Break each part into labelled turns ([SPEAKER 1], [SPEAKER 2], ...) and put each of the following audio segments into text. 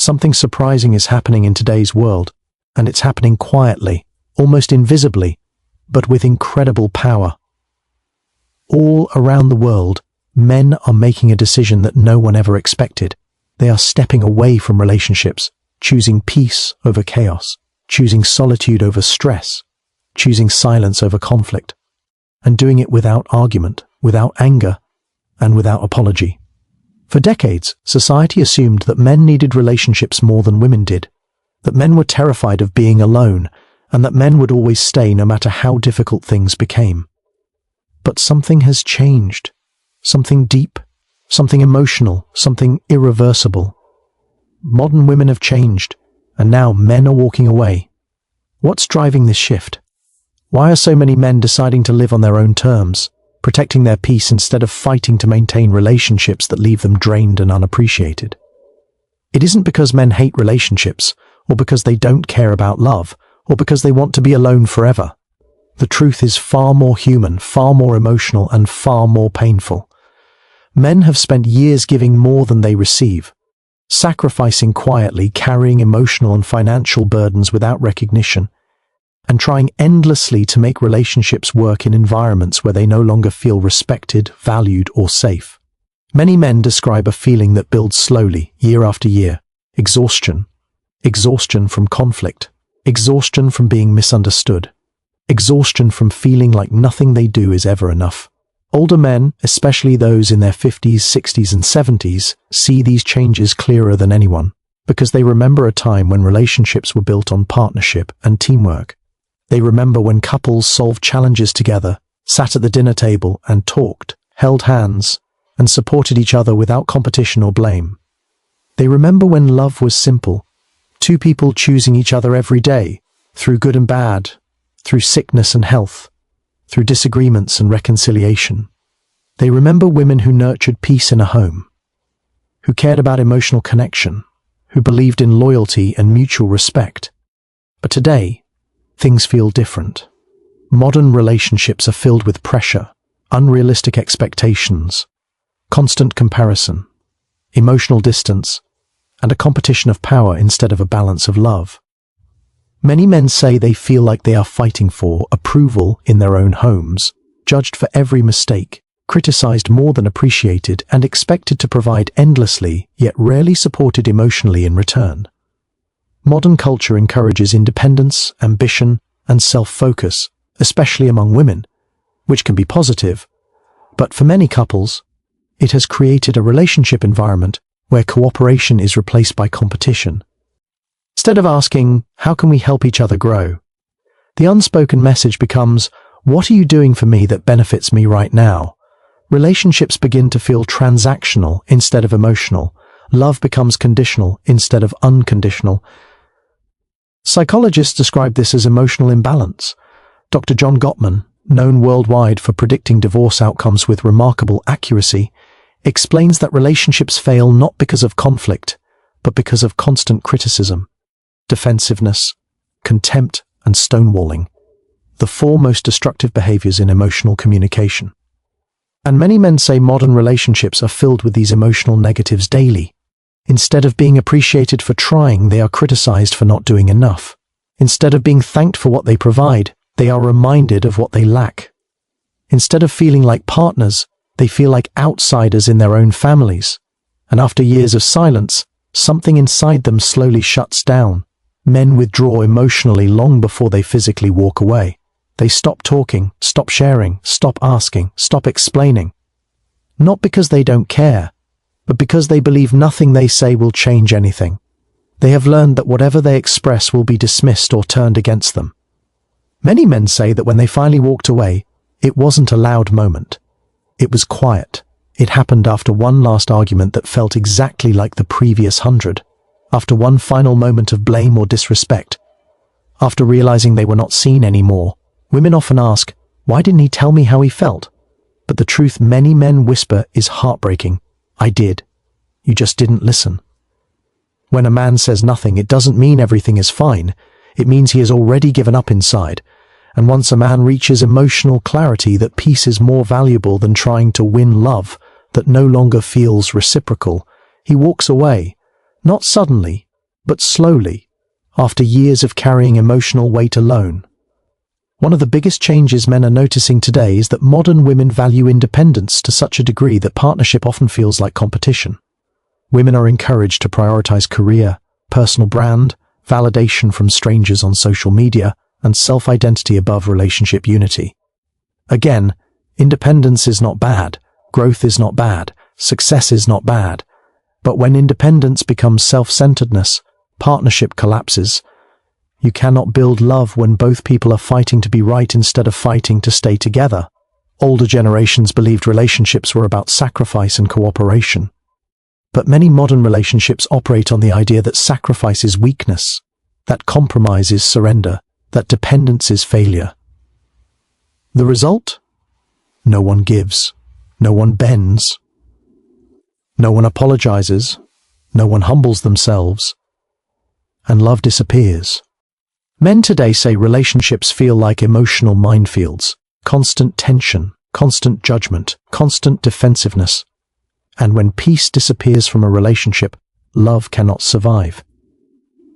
[SPEAKER 1] Something surprising is happening in today's world, and it's happening quietly, almost invisibly, but with incredible power. All around the world, men are making a decision that no one ever expected. They are stepping away from relationships, choosing peace over chaos, choosing solitude over stress, choosing silence over conflict, and doing it without argument, without anger, and without apology. For decades, society assumed that men needed relationships more than women did, that men were terrified of being alone, and that men would always stay no matter how difficult things became. But something has changed. Something deep, something emotional, something irreversible. Modern women have changed, and now men are walking away. What's driving this shift? Why are so many men deciding to live on their own terms, protecting their peace instead of fighting to maintain relationships that leave them drained and unappreciated? It isn't because men hate relationships, or because they don't care about love, or because they want to be alone forever. The truth is far more human, far more emotional, and far more painful. Men have spent years giving more than they receive, sacrificing quietly, carrying emotional and financial burdens without recognition, and trying endlessly to make relationships work in environments where they no longer feel respected, valued, or safe. Many men describe a feeling that builds slowly, year after year. Exhaustion. Exhaustion from conflict. Exhaustion from being misunderstood. Exhaustion from feeling like nothing they do is ever enough. Older men, especially those in their 50s, 60s, and 70s, see these changes clearer than anyone, because they remember a time when relationships were built on partnership and teamwork. They remember when couples solved challenges together, sat at the dinner table and talked, held hands, and supported each other without competition or blame. They remember when love was simple, two people choosing each other every day, through good and bad, through sickness and health, through disagreements and reconciliation. They remember women who nurtured peace in a home, who cared about emotional connection, who believed in loyalty and mutual respect. But today, things feel different. Modern relationships are filled with pressure, unrealistic expectations, constant comparison, emotional distance, and a competition of power instead of a balance of love. Many men say they feel like they are fighting for approval in their own homes, judged for every mistake, criticized more than appreciated, and expected to provide endlessly, yet rarely supported emotionally in return. Modern culture encourages independence, ambition, and self-focus, especially among women, which can be positive, but for many couples, it has created a relationship environment where cooperation is replaced by competition. Instead of asking, how can we help each other grow? The unspoken message becomes, what are you doing for me that benefits me right now? Relationships begin to feel transactional instead of emotional. Love becomes conditional instead of unconditional. Psychologists describe this as emotional imbalance. Dr. John Gottman, known worldwide for predicting divorce outcomes with remarkable accuracy, explains that relationships fail not because of conflict, but because of constant criticism, defensiveness, contempt, and stonewalling, the four most destructive behaviors in emotional communication. And many men say modern relationships are filled with these emotional negatives daily. Instead of being appreciated for trying, they are criticized for not doing enough. Instead of being thanked for what they provide, they are reminded of what they lack. Instead of feeling like partners, they feel like outsiders in their own families. And after years of silence, something inside them slowly shuts down. Men withdraw emotionally long before they physically walk away. They stop talking, stop sharing, stop asking, stop explaining. Not because they don't care, but because they believe nothing they say will change anything. They have learned that whatever they express will be dismissed or turned against them. Many men say that when they finally walked away, it wasn't a loud moment. It was quiet. It happened after one last argument that felt exactly like the previous 100, after one final moment of blame or disrespect. After realizing they were not seen anymore, women often ask, why didn't he tell me how he felt? But the truth many men whisper is heartbreaking. I did. You just didn't listen. When a man says nothing, it doesn't mean everything is fine. It means he has already given up inside. And once a man reaches emotional clarity that peace is more valuable than trying to win love that no longer feels reciprocal, he walks away, not suddenly, but slowly, after years of carrying emotional weight alone. One of the biggest changes men are noticing today is that modern women value independence to such a degree that partnership often feels like competition. Women are encouraged to prioritize career, personal brand, validation from strangers on social media, and self-identity above relationship unity. Again, independence is not bad, growth is not bad, success is not bad. But when independence becomes self-centeredness, partnership collapses. You cannot build love when both people are fighting to be right instead of fighting to stay together. Older generations believed relationships were about sacrifice and cooperation. But many modern relationships operate on the idea that sacrifice is weakness, that compromise is surrender, that dependence is failure. The result? No one gives, no one bends, no one apologizes, no one humbles themselves, and love disappears. Men today say relationships feel like emotional minefields, constant tension, constant judgment, constant defensiveness. And when peace disappears from a relationship, love cannot survive.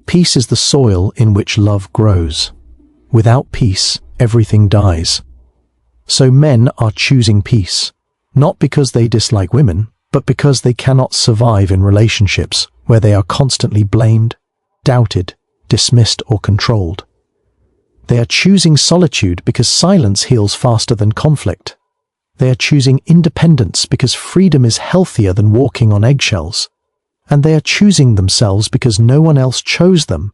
[SPEAKER 1] Peace is the soil in which love grows. Without peace, everything dies. So men are choosing peace, not because they dislike women, but because they cannot survive in relationships where they are constantly blamed, doubted, dismissed, or controlled. They are choosing solitude because silence heals faster than conflict. They are choosing independence because freedom is healthier than walking on eggshells. And they are choosing themselves because no one else chose them.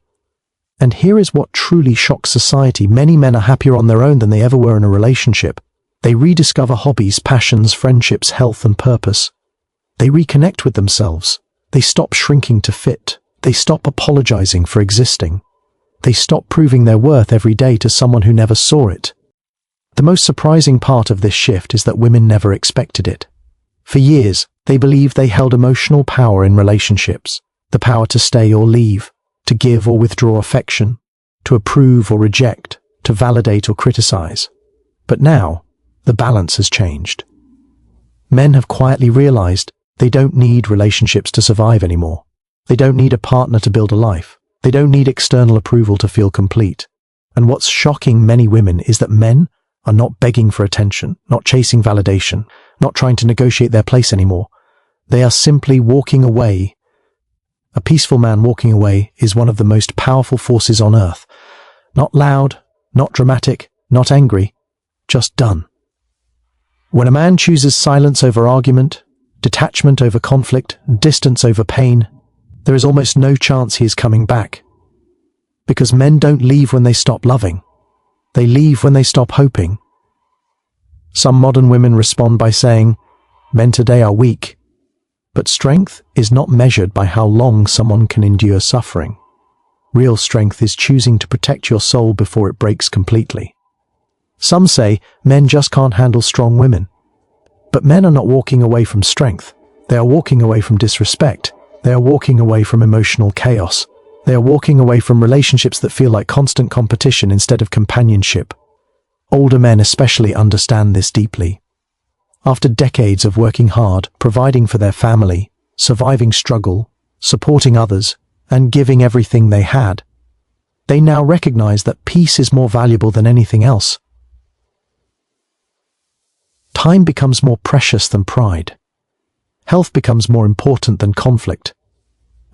[SPEAKER 1] And here is what truly shocks society. Many men are happier on their own than they ever were in a relationship. They rediscover hobbies, passions, friendships, health, and purpose. They reconnect with themselves. They stop shrinking to fit. They stop apologizing for existing. They stop proving their worth every day to someone who never saw it. The most surprising part of this shift is that women never expected it. For years, they believed they held emotional power in relationships, the power to stay or leave, to give or withdraw affection, to approve or reject, to validate or criticize. But now, the balance has changed. Men have quietly realized they don't need relationships to survive anymore. They don't need a partner to build a life. They don't need external approval to feel complete. And what's shocking many women is that men are not begging for attention, not chasing validation, not trying to negotiate their place anymore. They are simply walking away. A peaceful man walking away is one of the most powerful forces on earth. Not loud, not dramatic, not angry, just done. When a man chooses silence over argument, detachment over conflict, distance over pain, there is almost no chance he is coming back. Because men don't leave when they stop loving. They leave when they stop hoping. Some modern women respond by saying, "Men today are weak." But strength is not measured by how long someone can endure suffering. Real strength is choosing to protect your soul before it breaks completely. Some say men just can't handle strong women. But men are not walking away from strength. They are walking away from disrespect. They are walking away from emotional chaos. They are walking away from relationships that feel like constant competition instead of companionship. Older men especially understand this deeply. After decades of working hard, providing for their family, surviving struggle, supporting others, and giving everything they had, they now recognize that peace is more valuable than anything else. Time becomes more precious than pride. Health becomes more important than conflict.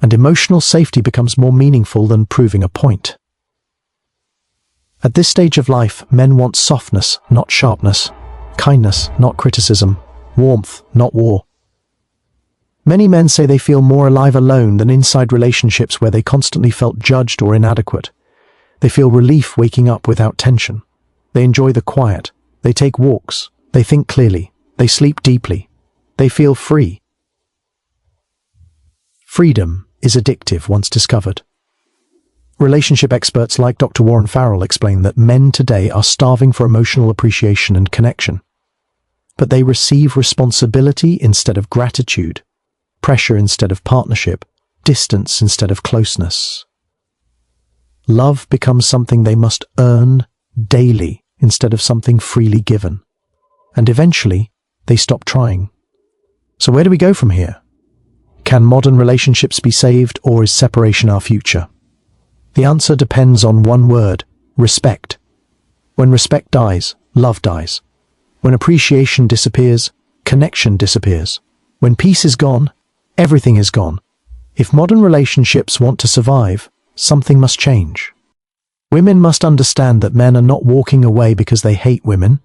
[SPEAKER 1] And emotional safety becomes more meaningful than proving a point. At this stage of life, men want softness, not sharpness, kindness, not criticism, warmth, not war. Many men say they feel more alive alone than inside relationships where they constantly felt judged or inadequate. They feel relief waking up without tension. They enjoy the quiet. They take walks. They think clearly. They sleep deeply. They feel free. Freedom is addictive once discovered. Relationship experts like Dr. Warren Farrell explain that men today are starving for emotional appreciation and connection. But they receive responsibility instead of gratitude, pressure instead of partnership, distance instead of closeness. Love becomes something they must earn daily instead of something freely given. And eventually, they stop trying. So where do we go from here? Can modern relationships be saved, or is separation our future? The answer depends on one word: respect. When respect dies, love dies. When appreciation disappears, connection disappears. When peace is gone, everything is gone. If modern relationships want to survive, something must change. Women must understand that men are not walking away because they hate women,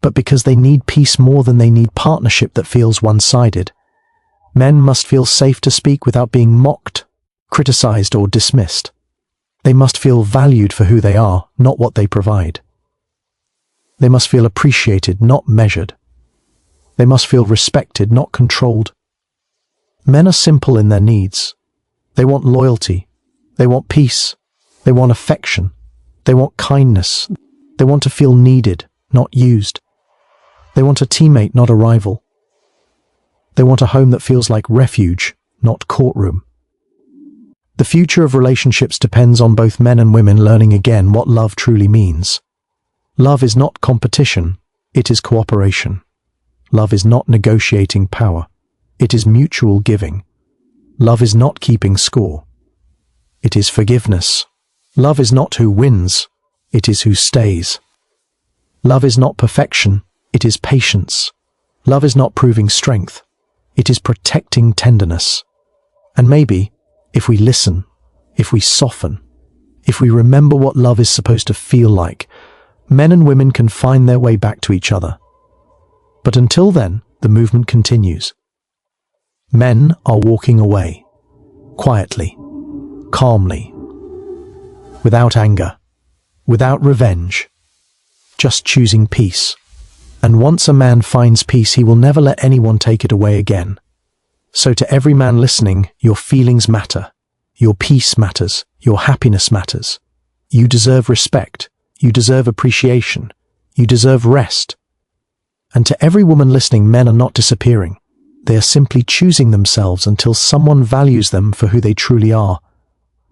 [SPEAKER 1] but because they need peace more than they need partnership that feels one-sided. Men must feel safe to speak without being mocked, criticized, or dismissed. They must feel valued for who they are, not what they provide. They must feel appreciated, not measured. They must feel respected, not controlled. Men are simple in their needs. They want loyalty. They want peace. They want affection. They want kindness. They want to feel needed, not used. They want a teammate, not a rival. They want a home that feels like refuge, not courtroom. The future of relationships depends on both men and women learning again what love truly means. Love is not competition, it is cooperation. Love is not negotiating power, it is mutual giving. Love is not keeping score, it is forgiveness. Love is not who wins, it is who stays. Love is not perfection, it is patience. Love is not proving strength, it is protecting tenderness. And maybe, if we listen, if we soften, if we remember what love is supposed to feel like, men and women can find their way back to each other. But until then, the movement continues. Men are walking away, quietly, calmly, without anger, without revenge, just choosing peace. And once a man finds peace, he will never let anyone take it away again. So to every man listening, your feelings matter. Your peace matters. Your happiness matters. You deserve respect. You deserve appreciation. You deserve rest. And to every woman listening, men are not disappearing. They are simply choosing themselves until someone values them for who they truly are.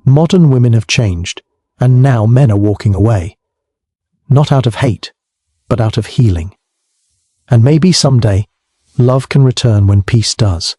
[SPEAKER 1] Modern women have changed, and now men are walking away. Not out of hate, but out of healing. And maybe someday, love can return when peace does.